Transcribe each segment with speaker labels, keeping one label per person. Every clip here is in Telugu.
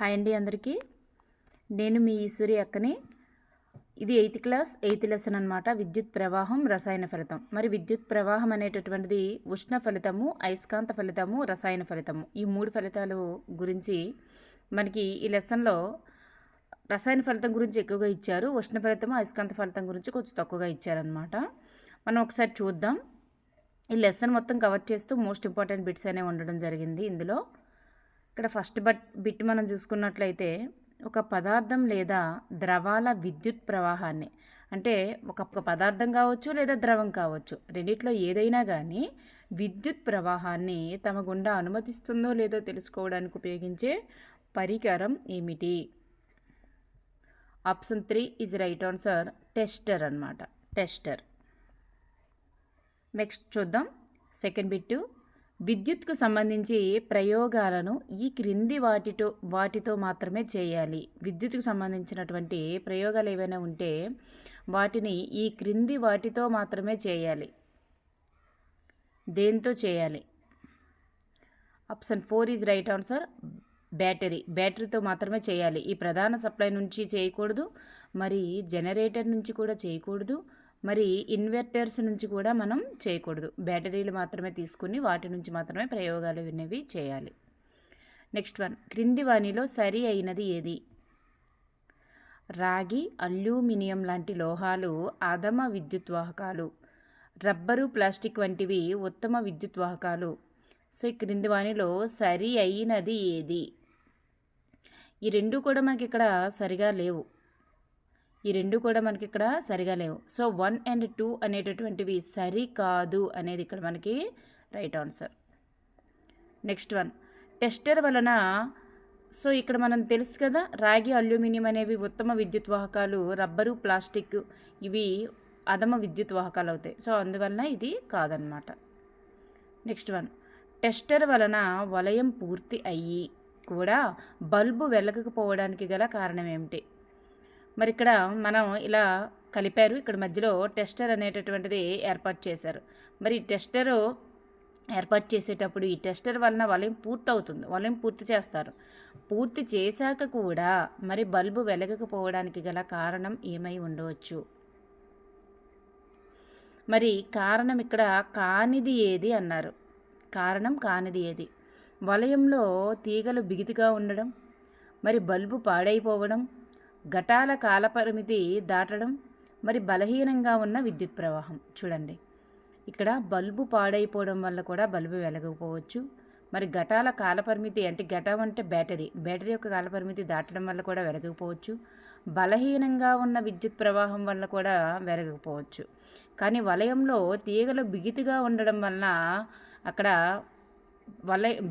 Speaker 1: హాయ్ అండి అందరికీ. నేను మీ ఈశ్వరి అక్కని. ఇది 8th క్లాస్ 8th లెసన్ అనమాట. విద్యుత్ ప్రవాహం రసాయన ఫలితం. మరి విద్యుత్ ప్రవాహం అనేటటువంటిది ఉష్ణ ఫలితము, అయస్కాంత ఫలితము, రసాయన ఫలితము, ఈ 3 ఫలితాలు గురించి మనకి ఈ లెసన్లో రసాయన ఫలితం గురించి ఎక్కువగా ఇచ్చారు. ఉష్ణ ఫలితము, అయస్కాంత ఫలితం గురించి కొంచెం తక్కువగా ఇచ్చారనమాట. మనం ఒకసారి చూద్దాం. ఈ లెసన్ మొత్తం కవర్ చేస్తూ మోస్ట్ ఇంపార్టెంట్ బిట్స్ అనేవి ఉండడం జరిగింది ఇందులో. ఇక్కడ ఫస్ట్ బిట్ మనం చూసుకున్నట్లయితే, ఒక పదార్థం లేదా ద్రవాల విద్యుత్ ప్రవాహాన్ని, అంటే ఒక పదార్థం కావచ్చు లేదా ద్రవం కావచ్చు, రెండిట్లో ఏదైనా కానీ విద్యుత్ ప్రవాహాన్ని తమ గుండా అనుమతిస్తుందో లేదో తెలుసుకోవడానికి ఉపయోగించే పరికరం ఏమిటి? Option 3 is right answer. Tester అన్నమాట. టెస్టర్. నెక్స్ట్ చూద్దాం సెకండ్ బిట్టు. విద్యుత్కు సంబంధించి ప్రయోగాలను ఈ క్రింది వాటితో మాత్రమే చేయాలి. విద్యుత్కు సంబంధించినటువంటి ప్రయోగాలు ఏవైనా ఉంటే వాటిని ఈ క్రింది వాటితో మాత్రమే చేయాలి. దేంతో చేయాలి? Option 4 is right answer. బ్యాటరీతో మాత్రమే చేయాలి. ఈ ప్రధాన సప్లై నుంచి చేయకూడదు, మరి జనరేటర్ నుంచి కూడా చేయకూడదు, మరి ఇన్వర్టర్స్ నుంచి కూడా మనం చేయకూడదు. బ్యాటరీలు మాత్రమే తీసుకుని వాటి నుంచి మాత్రమే ప్రయోగాలు వినేవి చేయాలి. Next one. క్రింది వానిలో సరి అయినది ఏది? రాగి, అల్యూమినియం లాంటి లోహాలు అధమ విద్యుద్వాహకాలు, రబ్బరు, ప్లాస్టిక్ వంటివి ఉత్తమ విద్యుద్వాహకాలు. సో ఈ క్రింది వానిలో సరి అయినది ఏది? ఈ రెండు కూడా మనకి ఇక్కడ సరిగా లేవు. సో 1 and 2 అనేటటువంటివి సరి కాదు అనేది ఇక్కడ మనకి right answer. Next one. Tester వలన, సో ఇక్కడ మనం తెలుసు కదా, రాగి, అల్యూమినియం అనేవి ఉత్తమ విద్యుత్ వాహకాలు, రబ్బరు, ప్లాస్టిక్ ఇవి అధమ విద్యుత్ వాహకాలు అవుతాయి. సో అందువలన ఇది కాదనమాట. Next one. టెస్టర్ వలన వలయం పూర్తి అయ్యి కూడా బల్బు వెలగకపోవడానికి గల కారణం ఏమిటి? మరి ఇక్కడ మనం ఇలా కలిపారు, ఇక్కడ మధ్యలో టెస్టర్ అనేటటువంటిది ఏర్పాటు చేశారు. మరి ఈ టెస్టరు ఏర్పాటు చేసేటప్పుడు ఈ టెస్టర్ వలన వలయం పూర్తవుతుంది, వలయం పూర్తి చేస్తారు. పూర్తి చేశాక కూడా మరి బల్బు వెలగకపోవడానికి గల కారణం ఏమై ఉండవచ్చు? మరి కారణం ఇక్కడ కానిది ఏది అన్నారు. కారణం కానిది ఏది? వలయంలో తీగలు బిగితిగా ఉండడం, మరి బల్బు పాడైపోవడం, ఘటాల కాలపరిమితి దాటడం, మరి బలహీనంగా ఉన్న విద్యుత్ ప్రవాహం. చూడండి, ఇక్కడ బల్బు పాడైపోవడం వల్ల కూడా బల్బు వెలగకపోవచ్చు. మరి ఘటాల కాలపరిమితి అంటే ఘటం అంటే బ్యాటరీ యొక్క కాలపరిమితి దాటడం వల్ల కూడా వెలగకపోవచ్చు. బలహీనంగా ఉన్న విద్యుత్ ప్రవాహం వల్ల కూడా వెలగకపోవచ్చు. కానీ వలయంలో తీగలు బిగితిగా ఉండడం వలన అక్కడ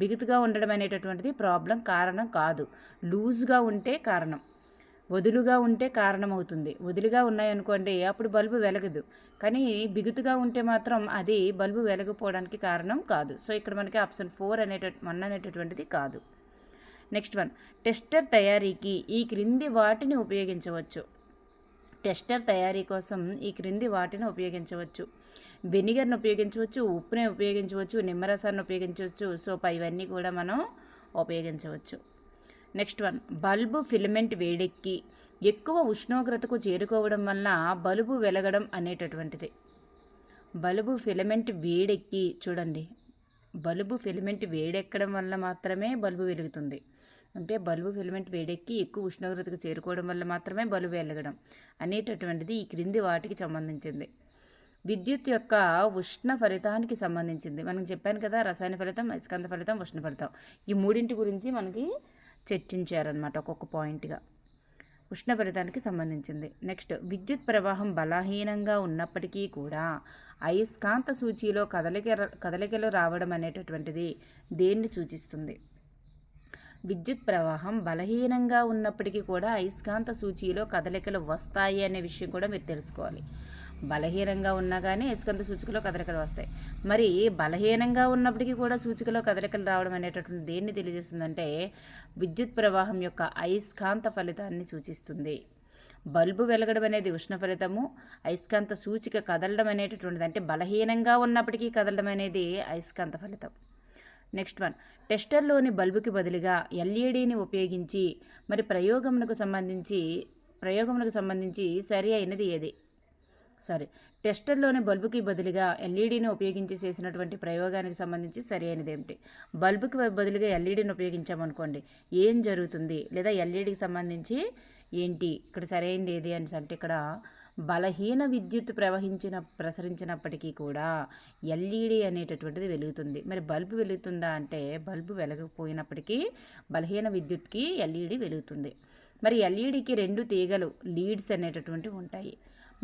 Speaker 1: బిగుతుగా ఉండడం అనేటటువంటిది ప్రాబ్లం, కారణం కాదు. లూజ్గా ఉంటే కారణం, వదులుగా ఉంటే కారణం అవుతుంది. వదులుగా ఉన్నాయనుకోండి అప్పుడు బల్బు వెలగదు, కానీ బిగుతుగా ఉంటే మాత్రం అది బల్బు వెలగపోవడానికి కారణం కాదు. సో ఇక్కడ మనకి ఆప్షన్ 4 అనేటటువంటిది కాదు. Next one. టెస్టర్ తయారీకి ఈ క్రింది వాటిని ఉపయోగించవచ్చు. టెస్టర్ తయారీ కోసం ఈ క్రింది వాటిని ఉపయోగించవచ్చు. వెనిగర్ను ఉపయోగించవచ్చు, ఉప్పుని ఉపయోగించవచ్చు, నిమ్మరసాన్ని ఉపయోగించవచ్చు. సో ఇవన్నీ కూడా మనం ఉపయోగించవచ్చు. Next one. బల్బు ఫిలమెంట్ వేడెక్కి ఎక్కువ ఉష్ణోగ్రతకు చేరుకోవడం వలన బల్బు వెలగడం అనేటటువంటిది. బల్బు ఫిలమెంట్ వేడెక్కి, చూడండి, బల్బు ఫిలమెంట్ వేడెక్కడం వల్ల మాత్రమే బల్బు వెలుగుతుంది. అంటే బల్బు ఫిలమెంట్ వేడెక్కి ఎక్కువ ఉష్ణోగ్రతకు చేరుకోవడం వల్ల మాత్రమే బల్బు వెలగడం అనేటటువంటిది ఈ క్రింది వాటికి సంబంధించింది. విద్యుత్ యొక్క ఉష్ణ ఫలితానికి సంబంధించింది. మనం చెప్పాను కదా, రసాయన ఫలితం, అయస్కాంత ఫలితం, ఉష్ణ ఫలితం, ఈ మూడింటి గురించి మనకి చర్చించారనమాట ఒక్కొక్క పాయింట్గా. ఉష్ణ ఫలితానికి సంబంధించింది. నెక్స్ట్. విద్యుత్ ప్రవాహం బలహీనంగా ఉన్నప్పటికీ కూడా అయస్కాంత సూచీలో కదలికలు రావడం అనేటటువంటిది దేన్ని సూచిస్తుంది? విద్యుత్ ప్రవాహం బలహీనంగా ఉన్నప్పటికీ కూడా అయస్కాంత సూచీలో కదలికలు వస్తాయి అనే విషయం కూడా మీరు తెలుసుకోవాలి. బలహీనంగా ఉన్నా కానీ అయస్కాంత సూచికలో కదలికలు వస్తాయి. మరి బలహీనంగా ఉన్నప్పటికీ కూడా సూచికలో కదలికలు రావడం అనేటటువంటి దేన్ని తెలియజేస్తుందంటే విద్యుత్ ప్రవాహం యొక్క అయస్కాంత ఫలితాన్ని సూచిస్తుంది. బల్బు వెలగడం అనేది ఉష్ణ ఫలితము, అయస్కాంత సూచిక కదలడం అనేటటువంటిది అంటే బలహీనంగా ఉన్నప్పటికీ కదలడం అనేది అయస్కాంత ఫలితం. Next one. టెస్టర్లోని బల్బుకి బదులుగా ఎల్ఈడిని ఉపయోగించి మరి ప్రయోగమునకు సంబంధించి సరి అయినది ఏది? టెస్టర్లోని బల్బుకి బదులుగా ఎల్ఈడిని ఉపయోగించి చేసినటువంటి ప్రయోగానికి సంబంధించి సరి అయినది ఏమిటి? బల్బుకి బదులుగా ఎల్ఈడిని ఉపయోగించామనుకోండి ఏం జరుగుతుంది, లేదా ఎల్ఈడికి సంబంధించి ఏంటి, ఇక్కడ సరైనది ఏది అని అంటే ఇక్కడ బలహీన విద్యుత్ ప్రసరించినప్పటికీ కూడా ఎల్ఈడి అనేటటువంటిది వెలుగుతుంది. మరి బల్బు వెలుగుతుందా అంటే బల్బు వెలగకపోయినప్పటికీ బలహీన విద్యుత్కి ఎల్ఈడి వెలుగుతుంది. మరి ఎల్ఈడికి 2 తీగలు లీడ్స్ అనేటటువంటివి ఉంటాయి.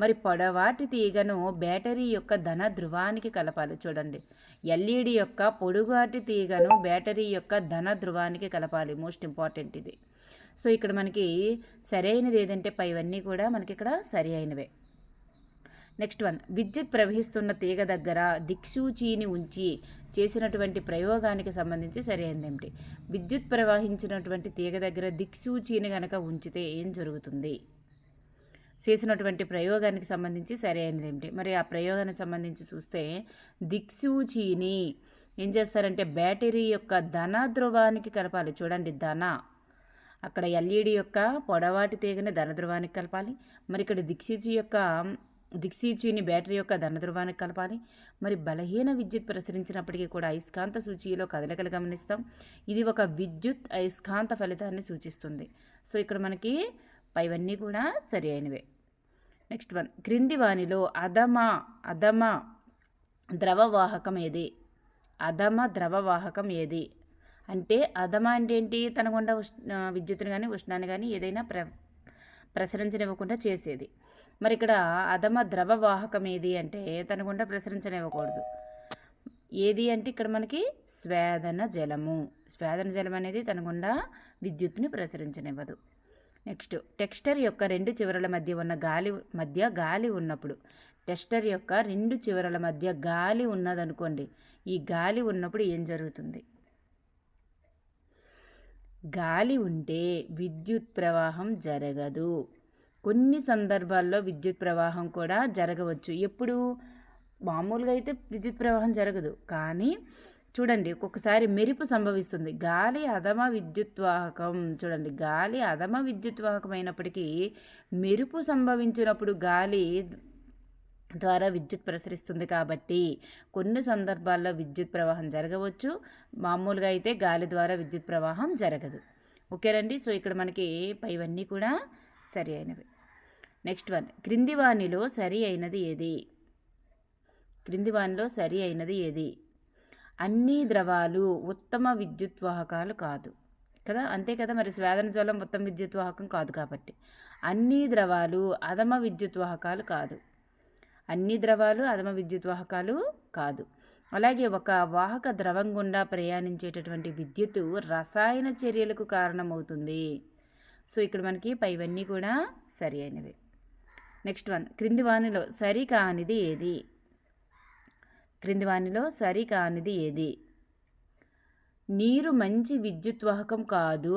Speaker 1: మరి పొడవాటి తీగను బ్యాటరీ యొక్క ధన ధ్రువానికి కలపాలి. చూడండి, ఎల్ఈడి యొక్క పొడుగాటి తీగను బ్యాటరీ యొక్క ధన ధ్రువానికి కలపాలి. మోస్ట్ ఇంపార్టెంట్ ఇది. సో ఇక్కడ మనకి సరైనది ఏదంటే పైవన్నీ కూడా మనకి ఇక్కడ సరి అయినవే. నెక్స్ట్ వన్, విద్యుత్ ప్రవహిస్తున్న తీగ దగ్గర దిక్సూచిని ఉంచి చేసినటువంటి ప్రయోగానికి సంబంధించి సరైనది ఏమిటి? విద్యుత్ ప్రవహించినటువంటి తీగ దగ్గర దిక్సూచిని కనుక ఉంచితే ఏం జరుగుతుంది? చేసినటువంటి ప్రయోగానికి సంబంధించి సరైనది ఏమిటి? మరి ఆ ప్రయోగానికి సంబంధించి చూస్తే దిక్సూచిని ఏం చేస్తారంటే బ్యాటరీ యొక్క ధన ధ్రువానికి కలపాలి. చూడండి, ధన, అక్కడ ఎల్ఈడి యొక్క పొడవాటి తీగని ధన ధ్రువానికి కలపాలి. మరి ఇక్కడ దిక్సూచిని బ్యాటరీ యొక్క ధన ధ్రువానికి కలపాలి. మరి బలహీన విద్యుత్ ప్రసరించినప్పటికీ కూడా అయస్కాంత సూచిలో కదలికలు గమనిస్తాం. ఇది ఒక విద్యుత్ అయస్కాంత ఫలితాన్ని సూచిస్తుంది. సో ఇక్కడ మనకి పైవన్నీ కూడా సరి అయినవే. నెక్స్ట్ వన్, క్రింది వానిలో అధమ ద్రవవాహకం ఏది? అధమ ద్రవవాహకం ఏది అంటే అధమ అంటే ఏంటి? తన గుండా విద్యుత్తుని కానీ ఉష్ణాన్ని కానీ ఏదైనా ప్రసరించనివ్వకుండా చేసేది. మరి ఇక్కడ అధమ ద్రవవాహకం ఏది అంటే తన గుండా ప్రసరించనివ్వకూడదు. ఏది అంటే ఇక్కడ మనకి స్వేదన జలము. స్వేదన జలం అనేది తన గుండా విద్యుత్తుని ప్రసరించనివ్వదు. నెక్స్ట్, టెక్స్చర్ యొక్క 2 చివరల మధ్య గాలి ఉన్నప్పుడు, టెస్టర్ యొక్క 2 చివరల మధ్య గాలి ఉన్నదనుకోండి, ఈ గాలి ఉన్నప్పుడు ఏం జరుగుతుంది? గాలి ఉంటే విద్యుత్ ప్రవాహం జరగదు. కొన్ని సందర్భాల్లో విద్యుత్ ప్రవాహం కూడా జరగవచ్చు. ఎప్పుడు? మామూలుగా అయితే విద్యుత్ ప్రవాహం జరగదు, కానీ చూడండి ఒక్కొక్కసారి మెరుపు సంభవిస్తుంది. గాలి అధమ విద్యుత్వాహకం. చూడండి, గాలి అధమ విద్యుత్వాహకం అయినప్పటికీ మెరుపు సంభవించినప్పుడు గాలి ద్వారా విద్యుత్ ప్రసరిస్తుంది కాబట్టి కొన్ని సందర్భాల్లో విద్యుత్ ప్రవాహం జరగవచ్చు. మామూలుగా అయితే గాలి ద్వారా విద్యుత్ ప్రవాహం జరగదు. ఓకేనండి. సో ఇక్కడ మనకి పైవన్నీ కూడా సరి అయినవి. నెక్స్ట్ వన్, క్రింది వానిలో సరి అయినది ఏది? అన్ని ద్రవాలు ఉత్తమ విద్యుత్వాహకాలు కాదు కదా, అంతే కదా. మరి స్వేదన జలం ఉత్తమ విద్యుత్వాహకం కాదు కాబట్టి అన్ని ద్రవాలు అధమ విద్యుత్వాహకాలు కాదు. అలాగే ఒక వాహక ద్రవం గుండా ప్రయాణించేటటువంటి విద్యుత్తు రసాయన చర్యలకు కారణమవుతుంది. సో ఇక్కడ మనకి పైవన్నీ కూడా సరి అయినవి. నెక్స్ట్ వన్, క్రింది వానిలో సరి కానిది ఏది? నీరు మంచి విద్యుత్వాహకం కాదు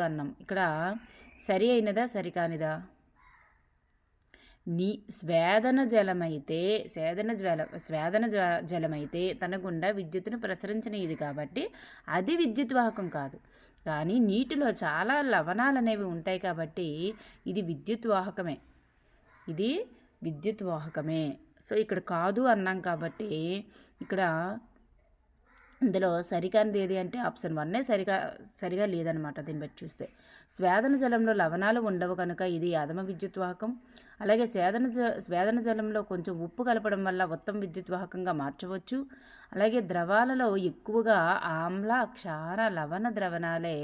Speaker 1: అన్నాము. ఇక్కడ సరి అయినదా సరి కానిదా? స్వేదన జలమైతే తన గుండా విద్యుత్తును ప్రసరించనిది కాబట్టి అది విద్యుత్వాహకం కాదు. కానీ నీటిలో చాలా లవణాలు అనేవి ఉంటాయి కాబట్టి ఇది విద్యుత్వాహకమే. సో ఇక్కడ కాదు అన్నాం కాబట్టి ఇక్కడ ఇందులో సరికానిది ఏది అంటే ఆప్షన్ 1 సరిగా లేదనమాట. దీన్ని బట్టి చూస్తే స్వేదన జలంలో లవణాలు ఉండవు కనుక ఇది అధమ విద్యుత్వాహకం. అలాగే స్వేదన జలంలో కొంచెం ఉప్పు కలపడం వల్ల ఉత్తమ విద్యుత్వాహకంగా మార్చవచ్చు. అలాగే ద్రవాలలో ఎక్కువగా ఆమ్ల, క్షార, లవణ ద్రావణాలే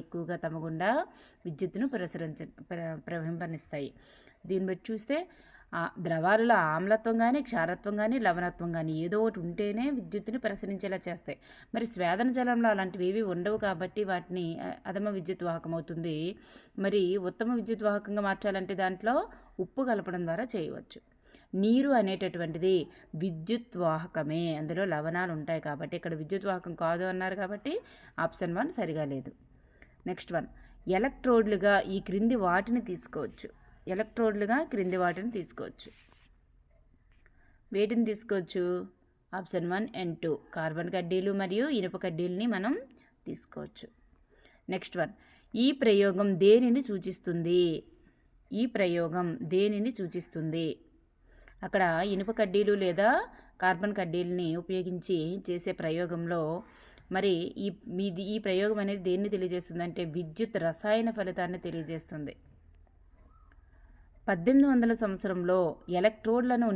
Speaker 1: ఎక్కువగా తమ గుండా విద్యుత్తును ప్రవహింపనిస్తాయి. దీన్ని బట్టి చూస్తే ద్రవాలలో ఆమ్లత్వం కానీ, క్షారత్వం కానీ, లవణత్వం కానీ ఏదో ఒకటి ఉంటేనే విద్యుత్తుని ప్రసరించేలా చేస్తాయి. మరి స్వేదన జలంలో అలాంటివి ఏవి ఉండవు కాబట్టి వాటిని అధమ విద్యుత్వాహకం అవుతుంది. మరి ఉత్తమ విద్యుత్వాహకంగా మార్చాలంటే దాంట్లో ఉప్పు కలపడం ద్వారా చేయవచ్చు. నీరు అనేటటువంటిది విద్యుత్వాహకమే, అందులో లవణాలు ఉంటాయి కాబట్టి ఇక్కడ విద్యుత్వాహకం కాదు అన్నారు కాబట్టి ఆప్షన్ 1 సరిగా లేదు. నెక్స్ట్ వన్, ఎలక్ట్రోడ్లుగా ఈ క్రింది వాటిని తీసుకోవచ్చు. వేటిని తీసుకోవచ్చు? ఆప్షన్ 1 అండ్ 2 కార్బన్ కడ్డీలు మరియు ఇనుప కడ్డీలని మనం తీసుకోవచ్చు. నెక్స్ట్ వన్, ఈ ప్రయోగం దేనిని సూచిస్తుంది? ఈ ప్రయోగం దేనిని సూచిస్తుంది? అక్కడ ఇనుప కడ్డీలు లేదా కార్బన్ కడ్డీలని ఉపయోగించి చేసే ప్రయోగంలో మరి ఈ ప్రయోగం అనేది దేన్ని తెలియజేస్తుంది అంటే విద్యుత్ రసాయన ఫలితాన్ని తెలియజేస్తుంది. 1800 సంవత్సరంలో ఎలక్ట్రోడ్లను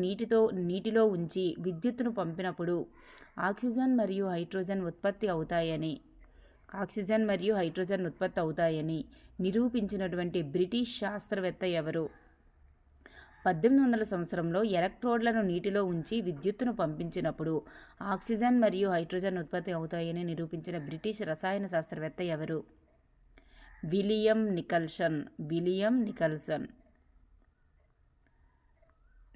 Speaker 1: నీటిలో ఉంచి విద్యుత్తును పంపినప్పుడు ఆక్సిజన్ మరియు హైడ్రోజన్ ఉత్పత్తి అవుతాయని నిరూపించినటువంటి బ్రిటిష్ శాస్త్రవేత్త ఎవరు? 1800 సంవత్సరంలో ఎలక్ట్రోడ్లను నీటిలో ఉంచి విద్యుత్తును పంపించినప్పుడు ఆక్సిజన్ మరియు హైడ్రోజన్ ఉత్పత్తి అవుతాయని నిరూపించిన బ్రిటిష్ రసాయన శాస్త్రవేత్త ఎవరు? William Nicholson.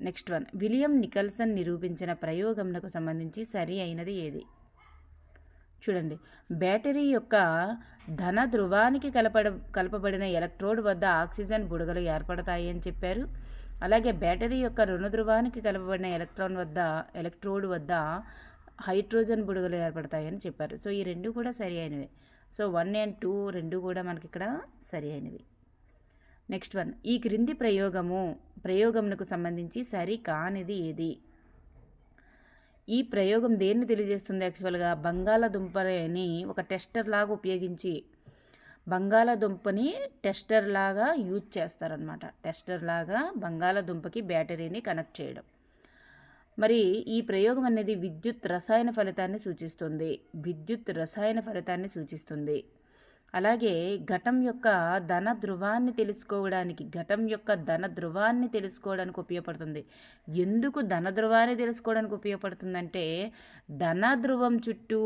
Speaker 1: Next one, William Nicholson నిరూపించిన ప్రయోగంకు సంబంధించి సరి అయినది ఏది? చూడండి, బ్యాటరీ యొక్క ధన ధ్రువానికి కలపబడిన ఎలక్ట్రోడ్ వద్ద ఆక్సిజన్ బుడగలు ఏర్పడతాయి అని చెప్పారు. అలాగే బ్యాటరీ యొక్క రుణ ధ్రువానికి కలపబడిన ఎలక్ట్రోడ్ వద్ద హైడ్రోజన్ బుడగలు ఏర్పడతాయని చెప్పారు. సో ఈ రెండు కూడా సరి అయినవి. సో 1 and 2 రెండు కూడా మనకి ఇక్కడ సరి అయినవి. నెక్స్ట్ వన్, ఈ క్రింది ప్రయోగంకు సంబంధించి సరి కానిది ఏది? ఈ ప్రయోగం దేన్ని తెలియజేస్తుంది? యాక్చువల్గా బంగాళాదుంపని ఒక టెస్టర్ లాగా ఉపయోగించి బంగాళాదుంపని టెస్టర్ లాగా యూజ్ చేస్తారనమాట. టెస్టర్ లాగా బంగాళాదుంపకి బ్యాటరీని కనెక్ట్ చేయడం. మరి ఈ ప్రయోగం అనేది విద్యుత్ రసాయన ఫలితాన్ని సూచిస్తుంది. అలాగే ఘటం యొక్క ధన ధ్రువాన్ని తెలుసుకోవడానికి ఉపయోగపడుతుంది. ఎందుకు ధన ధ్రువాన్ని తెలుసుకోవడానికి ఉపయోగపడుతుందంటే ధన ధ్రువం చుట్టూ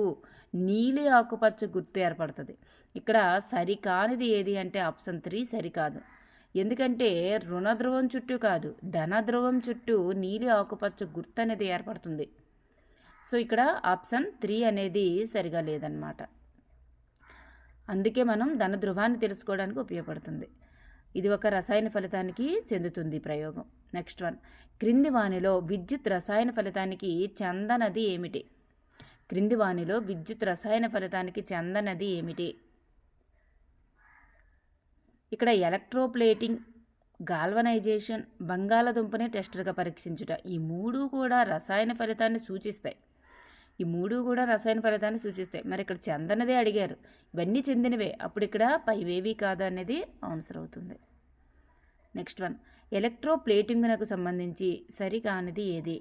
Speaker 1: నీలి ఆకుపచ్చ గుర్తు ఏర్పడుతుంది. ఇక్కడ సరికానిది ఏది అంటే ఆప్షన్ 3 సరికాదు. ఎందుకంటే రుణ ధ్రువం చుట్టూ కాదు, ధన ధ్రువం చుట్టూ నీలి ఆకుపచ్చ గుర్తు అనేది ఏర్పడుతుంది. సో ఇక్కడ ఆప్షన్ 3 అనేది సరిగా లేదన్నమాట. అందుకే మనం ధన ధ్రువాన్ని తెలుసుకోవడానికి ఉపయోగపడుతుంది. ఇది ఒక రసాయన ఫలితానికి చెందుతుంది ప్రయోగం. నెక్స్ట్ వన్, క్రింది వానిలో విద్యుత్ రసాయన ఫలితానికి చెందనది ఏమిటి? ఇక్కడ ఎలక్ట్రోప్లేటింగ్, గాల్వనైజేషన్, బంగాళాదుంపని టెస్టర్గా పరీక్షించుట ఈ మూడు కూడా రసాయన ఫలితాన్ని సూచిస్తాయి. మరి ఇక్కడ చెందనదే అడిగారు, ఇవన్నీ చెందినవే, అప్పుడు ఇక్కడ పైవేవి కాదు అనేది ఆన్సర్ అవుతుంది. నెక్స్ట్ వన్, ఎలక్ట్రోప్లేటింగ్నకు సంబంధించి సరికానిది ఏది?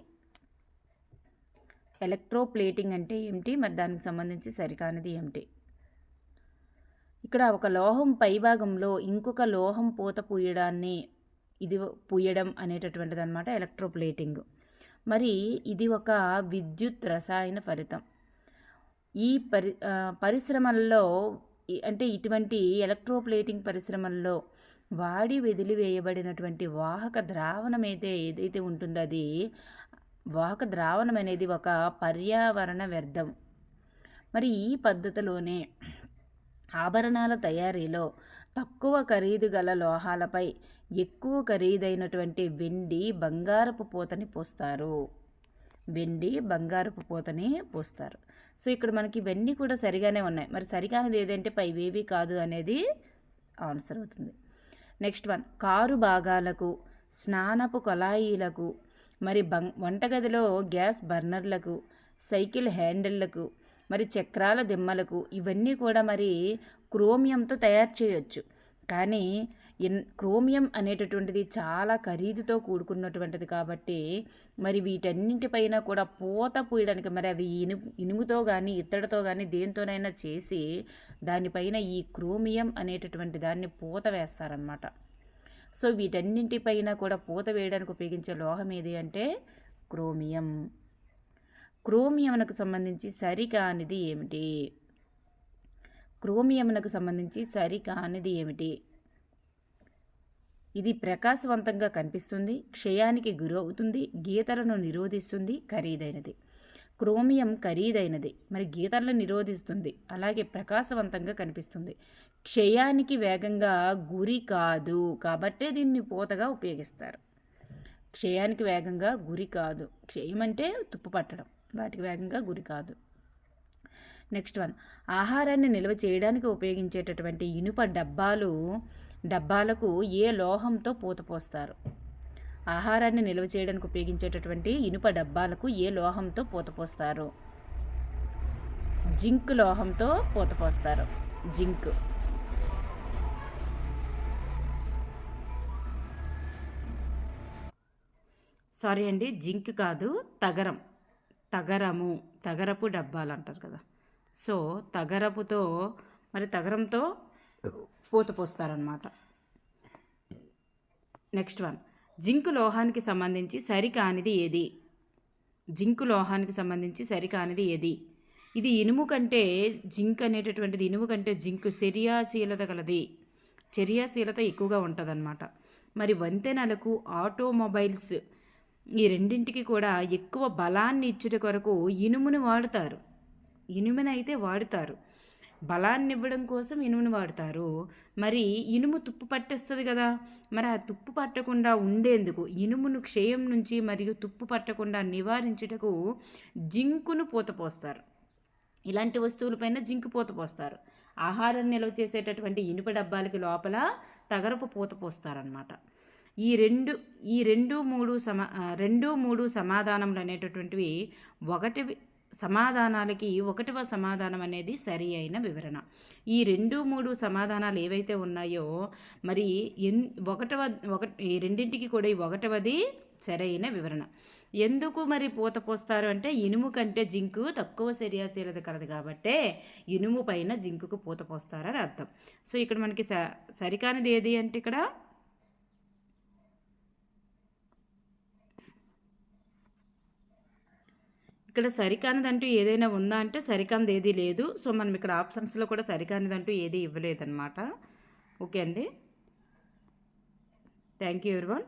Speaker 1: ఎలక్ట్రోప్లేటింగ్ అంటే ఏమిటి, మరి దానికి సంబంధించి సరికానిది ఏమిటి? ఇక్కడ ఒక లోహం పైభాగంలో ఇంకొక లోహం పూత పూయడం అనేటటువంటిది అనమాట ఎలక్ట్రోప్లేటింగ్. మరి ఇది ఒక విద్యుత్ రసాయన ఫలితం. ఈ పరిశ్రమల్లో అంటే ఇటువంటి ఎలక్ట్రోప్లేటింగ్ పరిశ్రమల్లో వాడి వదిలివేయబడినటువంటి వాహక ద్రావణం ఏదైతే ఉంటుందో అది వాహక ద్రావణం అనేది ఒక పర్యావరణ వ్యర్థం. మరి ఈ పద్ధతిలోనే ఆభరణాల తయారీలో తక్కువ ఖరీదు గల లోహాలపై ఎక్కువ ఖరీదైనటువంటి వెండి బంగారపు పూతని పోస్తారు. సో ఇక్కడ మనకి ఇవన్నీ కూడా సరిగానే ఉన్నాయి. మరి సరిగానేది ఏదంటే పైవేవి కాదు అనేది ఆన్సర్ అవుతుంది. నెక్స్ట్ వన్, కారు భాగాలకు, స్నానపు కొళాయిలకు, మరి వంటగదిలో గ్యాస్ బర్నర్లకు, సైకిల్ హ్యాండిళ్లకు, మరి చక్రాల దిమ్మలకు ఇవన్నీ కూడా మరి క్రోమియంతో తయారు చేయొచ్చు. కానీ క్రోమియం అనేటటువంటిది చాలా ఖరీదుతో కూడుకున్నటువంటిది కాబట్టి మరి వీటన్నింటిపైన కూడా పూత పూయడానికి మరి అవి ఇనుముతో కానీ ఇత్తడితో కానీ దేనితోనైనా చేసి దానిపైన ఈ క్రోమియం అనేటటువంటి దాన్ని పూత వేస్తారనమాట. సో వీటన్నింటిపైన కూడా పూత వేయడానికి ఉపయోగించే లోహం ఏది అంటే క్రోమియంకు సంబంధించి సరికానిది ఏమిటి? ఇది ప్రకాశవంతంగా కనిపిస్తుంది, క్షయానికి గురవుతుంది, గీతలను నిరోధిస్తుంది, ఖరీదైనది. క్రోమియం ఖరీదైనది, మరి గీతలను నిరోధిస్తుంది, అలాగే ప్రకాశవంతంగా కనిపిస్తుంది, క్షయానికి వేగంగా గురి కాదు కాబట్టే దీన్ని పూతగా ఉపయోగిస్తారు. క్షయానికి వేగంగా గురి కాదు, క్షయం అంటే తుప్పు పట్టడం, వాటికి వేగంగా గురి కాదు. నెక్స్ట్ వన్, ఆహారాన్ని నిల్వ చేయడానికి ఉపయోగించేటటువంటి ఇనుప డబ్బాలకు ఏ లోహంతో పూత పోస్తారు? ఆహారాన్ని నిల్వ చేయడానికి ఉపయోగించేటటువంటి ఇనుప డబ్బాలకు ఏ లోహంతో పూత పోస్తారు? జింక్ లోహంతో పూత పోస్తారు. జింక్. సారీ అండి, జింక్ కాదు, తగరపు డబ్బాలు అంటారు కదా. సో తగరంతో పూత పోస్తారనమాట. నెక్స్ట్ వన్, జింక్ లోహానికి సంబంధించి సరికానిది ఏది? ఇది ఇనుము కంటే జింక్ అనేటటువంటిది జింక్ చర్యాశీలత ఎక్కువగా ఉంటుందన్నమాట. మరి వంతెనలకు, ఆటోమొబైల్స్ ఈ రెండింటికి కూడా ఎక్కువ బలాన్ని ఇచ్చుట కొరకు ఇనుమును వాడతారు. బలాన్ని ఇవ్వడం కోసం ఇనుమును వాడతారు. మరి ఇనుము తుప్పు పట్టేస్తుంది కదా, మరి ఆ తుప్పు పట్టకుండా ఉండేందుకు ఇనుమును క్షయం నుంచి మరియు తుప్పు పట్టకుండా నివారించుటకు జింకును పూత పోస్తారు. ఇలాంటి వస్తువులపైన జింకు పూత పోస్తారు. ఆహారం నిల్వ చేసేటటువంటి ఇనుప డబ్బాలకి లోపల తగరపు పూత పోస్తారనమాట. ఈ రెండు మూడు సమాధానములు అనేటటువంటివి ఒకటవ సమాధానం అనేది సరి అయిన వివరణ. ఈ 2-3 సమాధానాలు ఏవైతే ఉన్నాయో మరి ఈ రెండింటికి కూడా ఈ ఒకటవది సరైన వివరణ. ఎందుకు మరి పూత పోస్తారు అంటే ఇనుము కంటే జింకు తక్కువ చర్యాశీలత కలదు కాబట్టే ఇనుము పైన జింకుకు పూత పోస్తారని అర్థం. సో ఇక్కడ మనకి సరికానిది ఏది అంటే ఇక్కడ సరికానిదంటూ ఏదైనా ఉందా అంటే సరికానిది ఏదీ లేదు. సో మనం ఇక్కడ ఆప్షన్స్లో కూడా సరికానిదంటూ ఏదీ ఇవ్వలేదన్నమాట. ఓకే అండి, థ్యాంక్ యూ ఎవ్రీవన్.